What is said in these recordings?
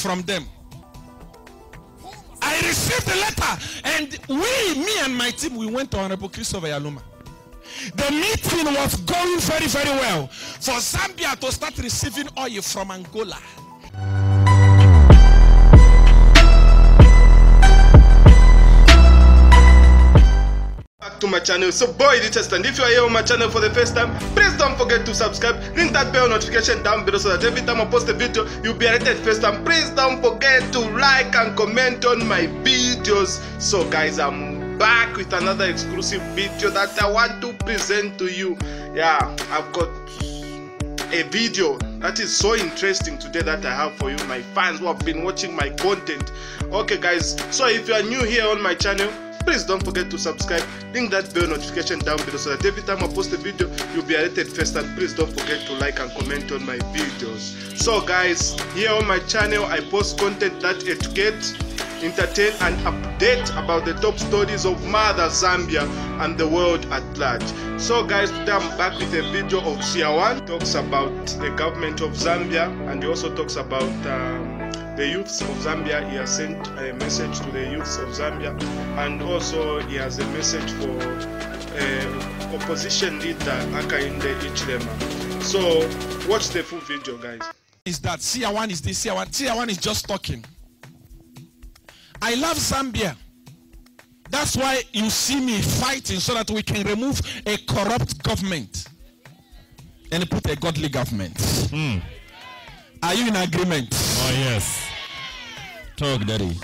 from them. I received the letter, and me and my team, we went to Honorable Christopher Yaluma. The meeting was going very, very well for Zambia to start receiving oil from Angola. Back to my channel. So boy, the test, and if you are here on my channel for the first time, please don't forget to subscribe, ring that bell notification down below so that every time I post a video you'll be alerted first. And please don't forget to like and comment on my videos. So guys, I'm back with another exclusive video that I want to present to you. Yeah, I've got a video that is so interesting today that I have for you, my fans who have been watching my content. Okay guys, so if you are new here on my channel, please don't forget to subscribe, ring that bell notification down below so that every time I post a video you'll be alerted first. And please don't forget to like and comment on my videos. So guys, here on my channel I post content that educate, entertain and update about the top stories of Mother Zambia and the world at large. So guys, today I'm back with a video of Siawan. Talks about the government of Zambia, and he also talks about the youths of Zambia. He has sent a message to the youths of Zambia, and also he has a message for opposition leader Hakainde Hichilema. So watch the full video guys. Is that Siawan is this Siawan? Siawan is just talking. I love Zambia. That's why you see me fighting so that we can remove a corrupt government and put a godly government. Are you in agreement? Oh yes. Talk, Daddy.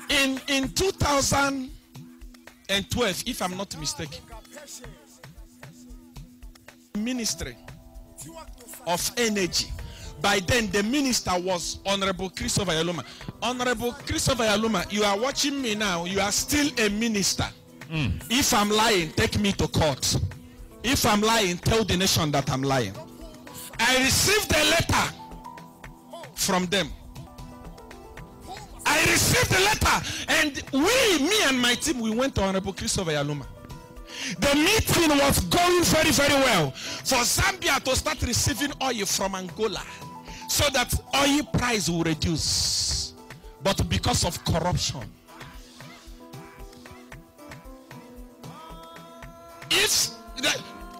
In 2012, if I'm not mistaken, Ministry of Energy. By then, the minister was Honorable Christopher Yaluma. Honorable Christopher Yaluma, you are watching me now. You are still a minister. If I'm lying, take me to court. If I'm lying, tell the nation that I'm lying. I received a letter from them. I received the letter, and me and my team, we went to Honorable Christopher Yaluma. The meeting was going very, very well for Zambia to start receiving oil from Angola so that oil price will reduce. But because of corruption, if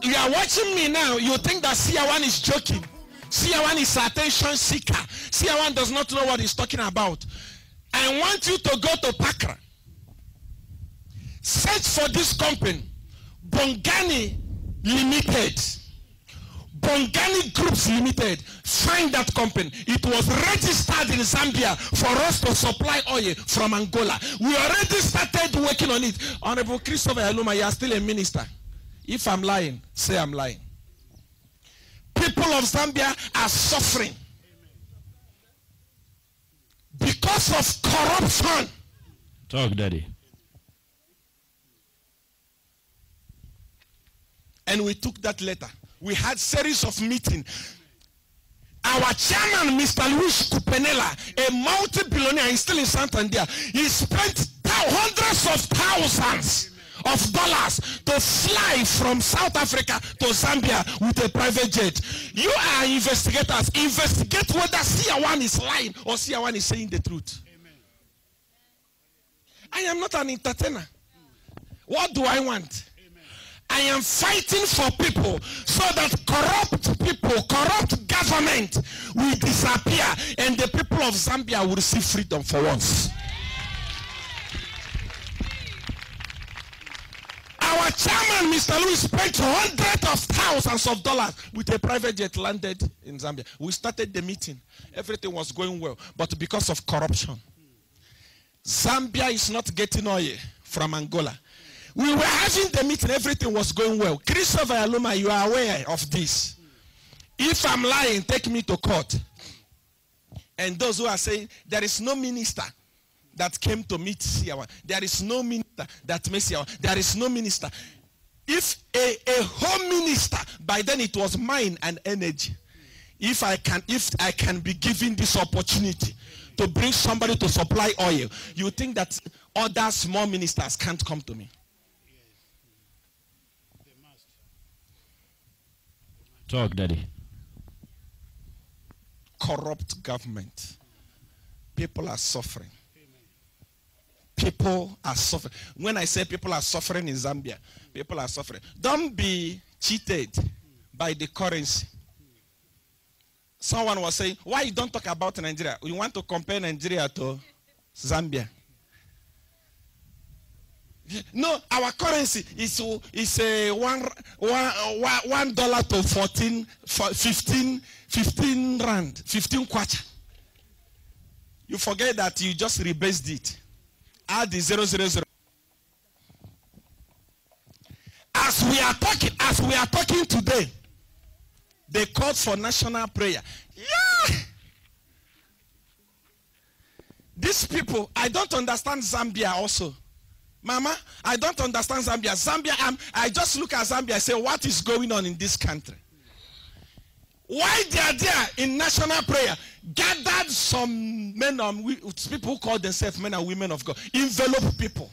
you are watching me now, you think that Siawan is joking. Siawan is attention seeker. Siawan does not know what he's talking about. I want you to go to Pakra. Search for this company, Bongani Limited. Bongani Groups Limited. Find that company. It was registered in Zambia for us to supply oil from Angola. We already started working on it. Honorable Christopher Yaluma, you are still a minister. If I'm lying, say I'm lying. People of Zambia are suffering because of corruption. Talk, Daddy. And we took that letter. We had series of meetings. Our chairman, Mr. Luis Kupenela, a multi-billionaire, he's still in Santander. He spent hundreds of thousands of dollars to fly from South Africa to Zambia with a private jet. You are investigators. Investigate whether Siawan is lying or Siawan is saying the truth. Amen. I am not an entertainer. What do I want? I am fighting for people so that corrupt people, corrupt government will disappear and the people of Zambia will receive freedom for once. Our chairman, Mr. Louis, spent hundreds of thousands of dollars with a private jet landed in Zambia. We started the meeting. Everything was going well. But because of corruption, Zambia is not getting oil from Angola. We were having the meeting, everything was going well. Christopher Yaluma, you are aware of this. If I'm lying, take me to court. And those who are saying there is no minister that came to meet Siawan, there is no minister that met Siawan, there is no minister. If a home minister, by then it was mine and energy. If I can be given this opportunity to bring somebody to supply oil, you think that other small ministers can't come to me? Talk, Daddy. corrupt government. People are suffering. People are suffering. When I say people are suffering in Zambia, people are suffering. Don't be cheated by the currency. Someone was saying, why you don't talk about Nigeria? We want to compare Nigeria to Zambia. No, our currency is $1 to 15 rand, 15 kwacha. You forget that you just rebased it. Add the 000. As we are talking today, they called for national prayer. Yeah. These people, I don't understand Zambia also. Mama, I don't understand Zambia. I just look at Zambia and say, what is going on in this country? Why they are there in national prayer? Gathered some men and people who call themselves men and women of God. Envelope people.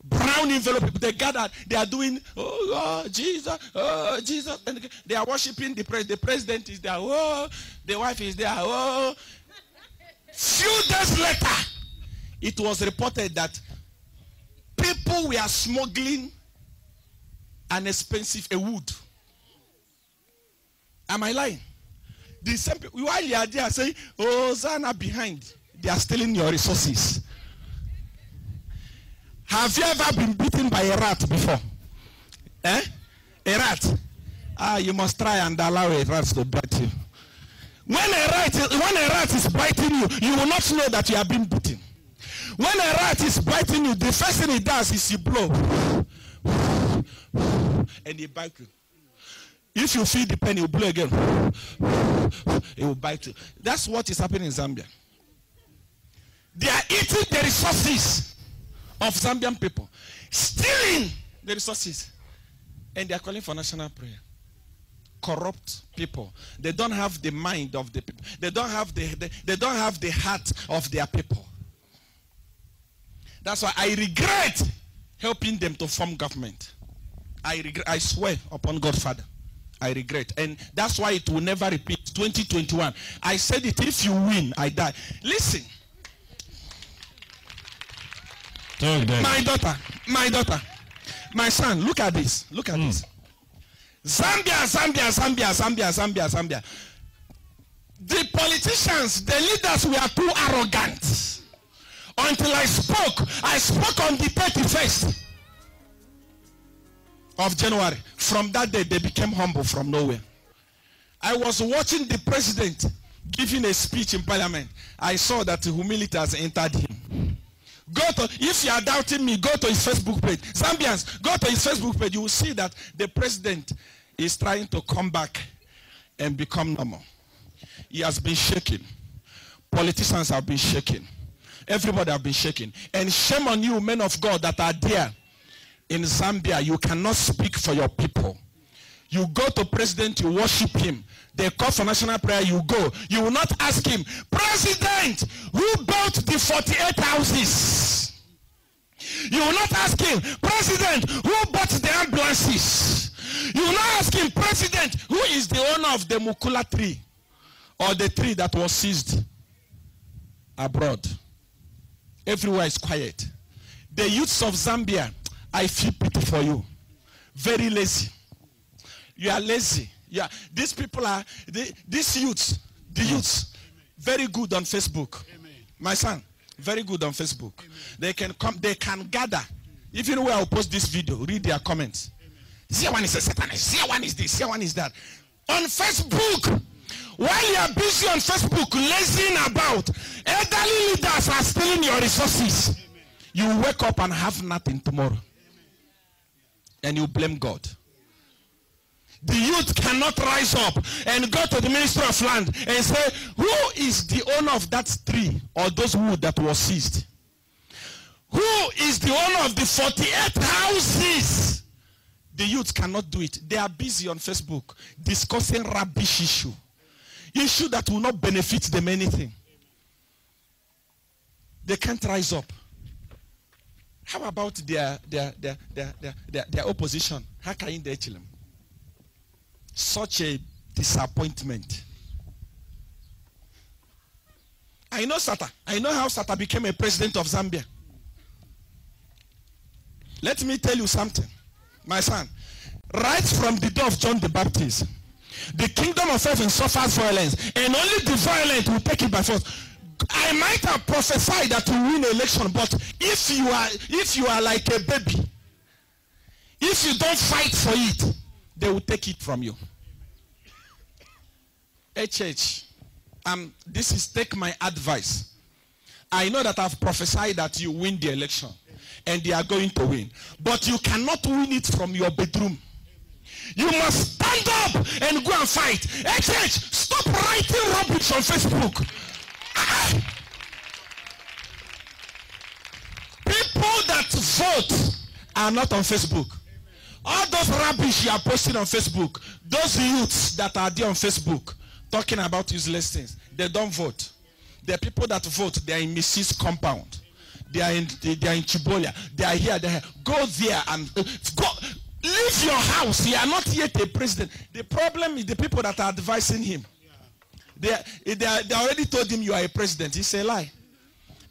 Brown envelope people. They gathered. They are doing, oh Jesus, oh Jesus. And they are worshiping the president. The president is there. Oh, the wife is there. Oh. Few days later, it was reported that people were smuggling an expensive wood. Am I lying? The same people, while you are there saying, oh, Zana behind, they are stealing your resources. Have you ever been beaten by a rat before? Eh? A rat? You must try and allow a rat to bite you. When a rat is biting you, you will not know that you have been beaten. When a rat is biting you, the first thing it does is you blow. And he bites you. If you feel the pain, you blow again. It will bite you. That's what is happening in Zambia. They are eating the resources of Zambian people. Stealing the resources. And they are calling for national prayer. Corrupt people. They don't have the mind of the people. They don't have the heart of their people. That's why I regret helping them to form government. I swear upon God Father. I regret. And that's why it will never repeat. 2021. I said it, if you win, I die. Listen. My daughter, my son, look at this. Look at this. Zambia. The politicians, the leaders were too arrogant. Until I spoke on the 31st of January. From that day, they became humble from nowhere. I was watching the president giving a speech in parliament. I saw that humility has entered him. If you are doubting me, go to his Facebook page. Zambians, go to his Facebook page. You will see that the president is trying to come back and become normal. He has been shaken. Politicians have been shaken. Everybody have been shaken. And shame on you, men of God that are there in Zambia. You cannot speak for your people. You go to president, you worship him. They call for national prayer, you go. You will not ask him, President, who built the 48 houses? You will not ask him, President, who bought the ambulances? You will not ask him, President, who is the owner of the Mukula tree? Or the tree that was seized abroad? Everywhere is quiet. The youths of Zambia, I feel pity for you. Very lazy. You are lazy. Yeah, these people are, these youths, the youths, very good on Facebook. Amen. My son, very good on Facebook. Amen. They can come, they can gather. Even where I'll post this video, read their comments. See one is a satanist, see one is this, see one is that. On Facebook, while you are busy on Facebook, lazing about, elderly leaders are stealing your resources. Amen. You wake up and have nothing tomorrow. Amen. And you blame God. The youth cannot rise up and go to the Ministry of Land and say, who is the owner of that tree or those wood that was seized? Who is the owner of the 48 houses? The youth cannot do it. They are busy on Facebook discussing rubbish issue that will not benefit them anything. They can't rise up. How about their opposition? How can they chill them? Such a disappointment. I know Sata. I know how Sata became a president of Zambia. Let me tell you something, my son. Right from the day of John the Baptist, the kingdom of heaven suffers violence, and only the violent will take it by force. I might have prophesied that you win election, but if you are like a baby, if you don't fight for it, they will take it from you. HH, take my advice. I know that I've prophesied that you win the election, and they are going to win, but you cannot win it from your bedroom. You must stand up and go and fight. HH, stop writing rubbish on Facebook. People that vote are not on Facebook. All those rubbish you are posting on Facebook, those youths that are there on Facebook talking about useless things, they don't vote. The people that vote, they are in Mrs. compound. They are in Chibolia. They are here. Go there and go. Leave your house. You are not yet a president. The problem is the people that are advising him. They already told him you are a president. It's a lie.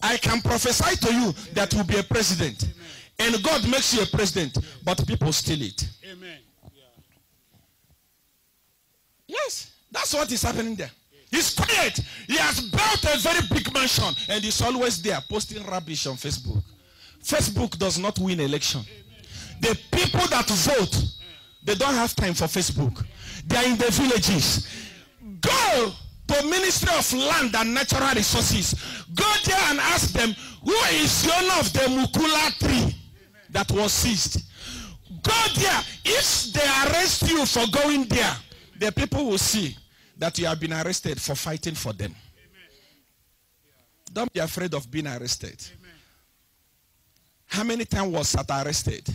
I can prophesy to you that you will be a president. Amen. And God makes you a president, but people steal it. Amen. Yeah. Yes, that's what is happening there. He's quiet. He has built a very big mansion, and he's always there posting rubbish on Facebook. Facebook does not win election. The people that vote, they don't have time for Facebook. They are in the villages. Go to Ministry of Land and Natural Resources. Go there and ask them, who is the owner of the Mukula tree that was seized? Go there. If they arrest you for going there, the people will see that you have been arrested for fighting for them. Don't be afraid of being arrested. How many times was Sata arrested?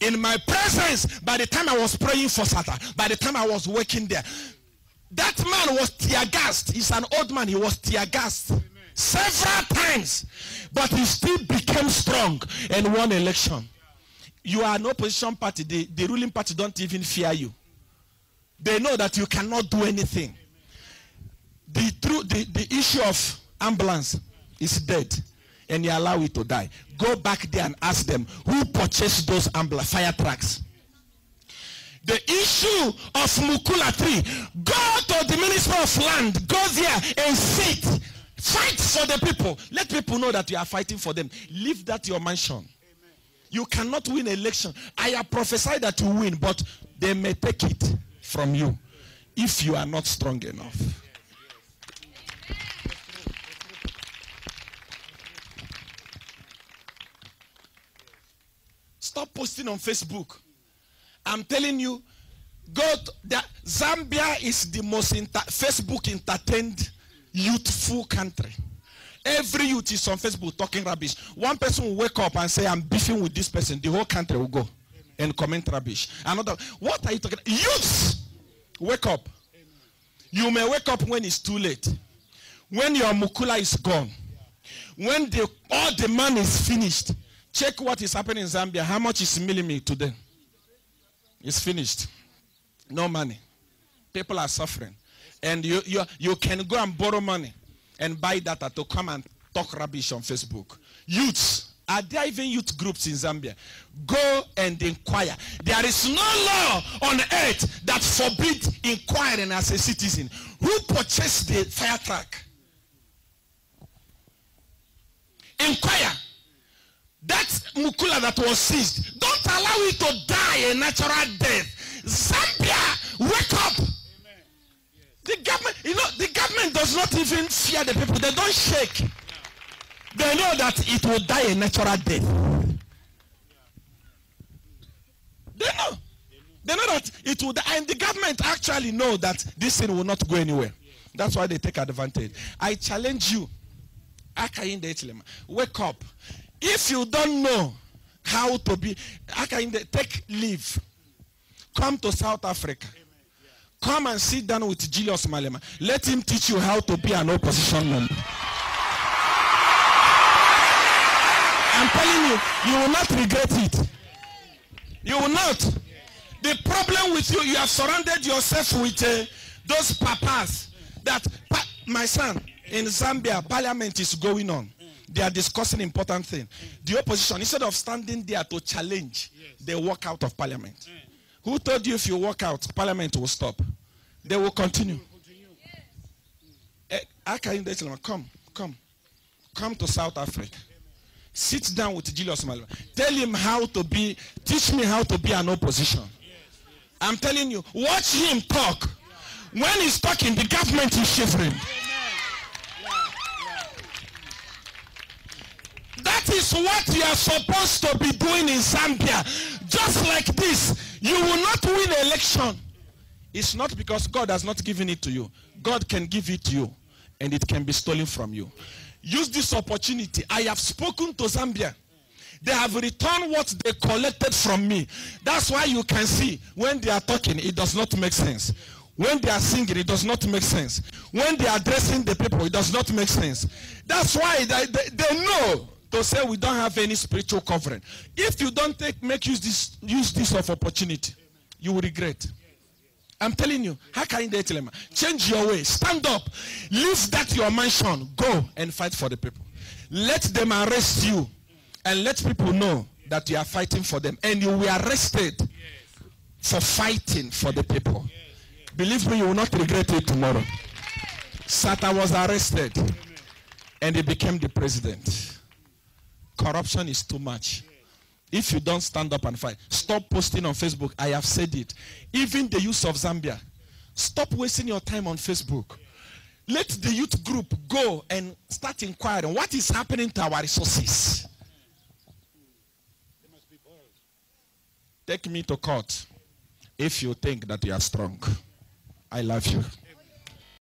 In my presence, by the time I was praying for Sata, by the time I was working there, that man was tear gassed. He's an old man. He was tear gassed several times, but he still became strong and won election. You are an opposition party. The ruling party don't even fear you. They know that you cannot do anything. The issue of ambulance is dead, and you allow it to die. Go back there and ask them who purchased those fire trucks. The issue of Mukula tree, go to the Ministry of Land, go there and sit, fight for the people. Let people know that you are fighting for them. Leave that your mansion. Amen. You cannot win election. I have prophesied that you win, but they may take it from you if you are not strong enough. Stop posting on Facebook. I'm telling you, Zambia is the most Facebook entertained youthful country. Every youth is on Facebook talking rubbish. One person will wake up and say, I'm beefing with this person. The whole country will go and comment rubbish. Another, what are you talking about? Youths, wake up. You may wake up when it's too late. When your Mukula is gone. When all the money is finished. Check what is happening in Zambia. How much is Milimi today? It's finished. No money. People are suffering. And you can go and borrow money and buy data to come and talk rubbish on Facebook. Youths, are there even youth groups in Zambia? Go and inquire. There is no law on earth that forbids inquiring as a citizen. Who purchased the fire truck? Inquire. That Mukula that was seized, don't allow it to die a natural death. Zambia, wake up. Amen. The government, the government does not even fear the people. They don't shake. No. They know that it will die a natural death. They know. They know that it will die. And the government actually know that this thing will not go anywhere. That's why they take advantage. I challenge you. Wake up. If you don't know how to be, take leave. Come to South Africa. Come and sit down with Julius Malema. Let him teach you how to be an opposition member. I'm telling you, you will not regret it. You will not. The problem with you have surrounded yourself with those papas. That, my son, In Zambia, parliament is going on. They are discussing important things. The opposition, instead of standing there to challenge, they walk out of parliament. Who told you if you walk out, parliament will stop? They will continue. Come to South Africa. Sit down with Julius Malema. Tell him how to be, teach me how to be an opposition. I'm telling you, watch him talk. When he's talking, the government is shivering. That is what you are supposed to be doing in Zambia. Just like this, you will not win an election. It's not because God has not given it to you. God can give it to you, and it can be stolen from you. Use this opportunity. I have spoken to Zambia. They have returned what they collected from me. That's why you can see when they are talking, it does not make sense. When they are singing, it does not make sense. When they are addressing the people, it does not make sense. That's why they know to say we don't have any spiritual covering. If you don't make use this of opportunity, you will regret. I'm telling you, how can you tell them? Change your way, stand up, leave that your mansion, go and fight for the people. Let them arrest you and let people know that you are fighting for them, and you were arrested for fighting for the people. Believe me, you will not regret it tomorrow. Sata was arrested and he became the president. Corruption is too much. If you don't stand up and fight, stop posting on Facebook. I have said it. Even the youth of Zambia, stop wasting your time on Facebook. Let the youth group go and start inquiring what is happening to our resources. Take me to court if you think that you are strong. I love you.